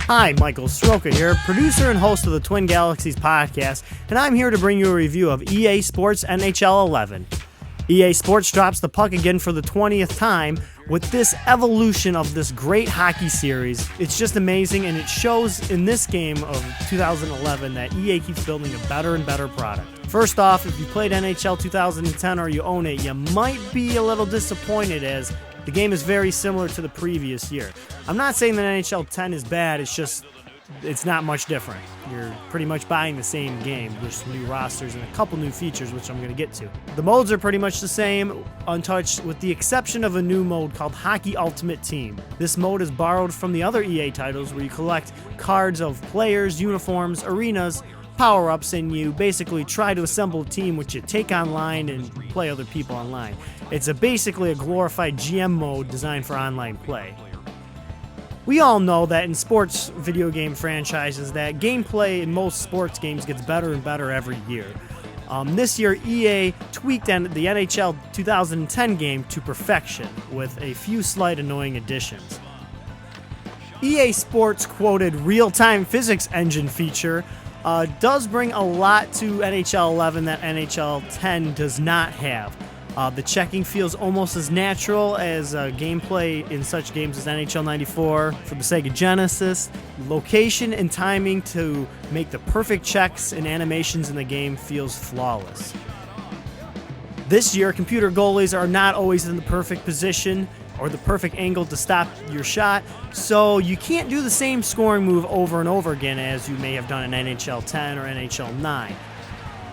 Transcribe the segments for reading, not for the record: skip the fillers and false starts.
Hi, Michael Sroka here, producer and host of the Twin Galaxies podcast, and I'm here to bring you a review of EA Sports NHL 11. EA Sports drops the puck again for the 20th time with this evolution of this great hockey series. It's just amazing, and it shows in this game of 2011 that EA keeps building a better and better product. First off, if you played NHL 2010 or you own it, you might be a little disappointed as the game is very similar to the previous year. I'm not saying that NHL 10 is bad, it's not much different. You're pretty much buying the same game. There's some new rosters and a couple new features, which I'm going to get to. The modes are pretty much the same, untouched, with the exception of a new mode called Hockey Ultimate Team. This mode is borrowed from the other EA titles where you collect cards of players, uniforms, arenas, power-ups, and you basically try to assemble a team which you take online and play other people online. It's basically a glorified GM mode designed for online play. We all know that in sports video game franchises that gameplay in most sports games gets better and better every year. This year, EA tweaked the NHL 2010 game to perfection with a few slight annoying additions. EA Sports' quoted real-time physics engine feature does bring a lot to NHL 11 that NHL 10 does not have. The checking feels almost as natural as gameplay in such games as NHL 94 for the Sega Genesis. Location and timing to make the perfect checks and animations in the game feels flawless. This year, computer goalies are not always in the perfect position or the perfect angle to stop your shot, so you can't do the same scoring move over and over again as you may have done in NHL 10 or NHL 9.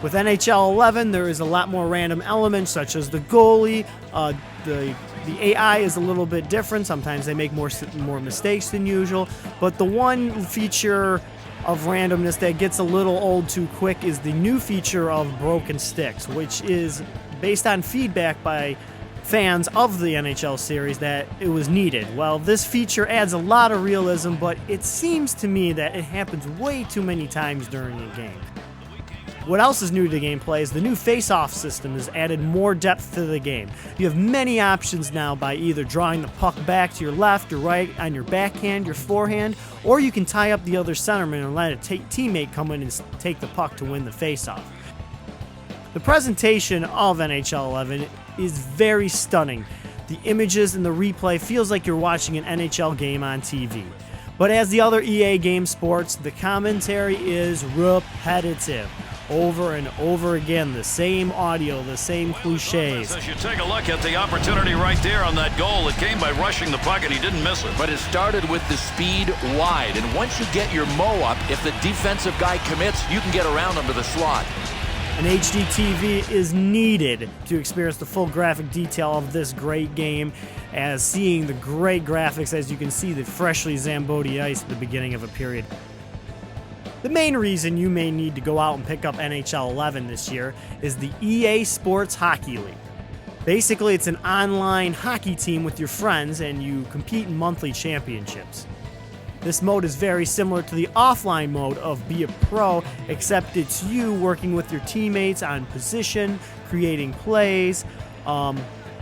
With NHL 11, there is a lot more random elements, such as the goalie. The AI is a little bit different. Sometimes they make more mistakes than usual. But the one feature of randomness that gets a little old too quick is the new feature of broken sticks, which is based on feedback by fans of the NHL series that it was needed. Well, this feature adds a lot of realism, but it seems to me that it happens way too many times during a game. What else is new to gameplay is the new face-off system has added more depth to the game. You have many options now by either drawing the puck back to your left or right on your backhand, your forehand, or you can tie up the other centerman and let a teammate come in and take the puck to win the face-off. The presentation of NHL 11 is very stunning. The images and the replay feels like you're watching an NHL game on TV. But as the other EA game sports, the commentary is repetitive. Over and over again, the same audio, the same cliches. As you take a look at the opportunity right there on that goal, it came by rushing the puck and he didn't miss it. But it started with the speed wide, and once you get your mow up, if the defensive guy commits, you can get around him to the slot. An HD TV is needed to experience the full graphic detail of this great game, as seeing the great graphics as you can see the freshly Zamboni ice at the beginning of a period. The main reason you may need to go out and pick up NHL 11 this year is the EA Sports Hockey League. Basically, it's an online hockey team with your friends and you compete in monthly championships. This mode is very similar to the offline mode of Be a Pro, except it's you working with your teammates on position, creating plays.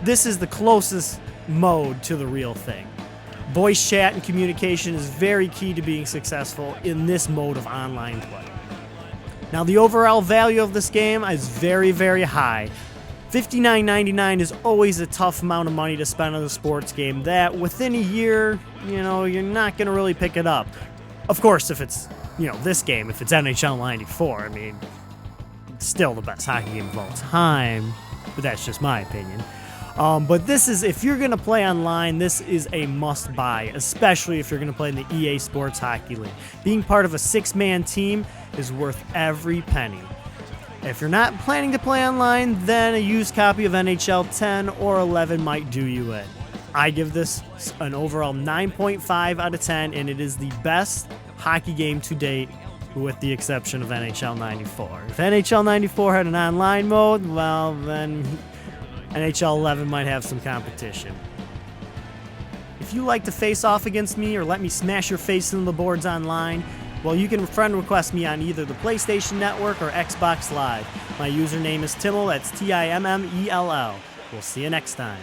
This is the closest mode to the real thing. Voice chat and communication is very key to being successful in this mode of online play. Now, the overall value of this game is very, very high. $59.99 is always a tough amount of money to spend on a sports game that within a year, you're not going to really pick it up. Of course, if it's, this game, if it's NHL 94, it's still the best hockey game of all time, but that's just my opinion. But this is, if you're going to play online, this is a must-buy, especially if you're going to play in the EA Sports Hockey League. Being part of a 6-man team is worth every penny. If you're not planning to play online, then a used copy of NHL 10 or 11 might do you in. I give this an overall 9.5 out of 10, and it is the best hockey game to date, with the exception of NHL 94. If NHL 94 had an online mode, well, then NHL 11 might have some competition. If you like to face off against me or let me smash your face into the boards online, well, you can friend request me on either the PlayStation Network or Xbox Live. My username is Timmel, that's Timmell. We'll see you next time.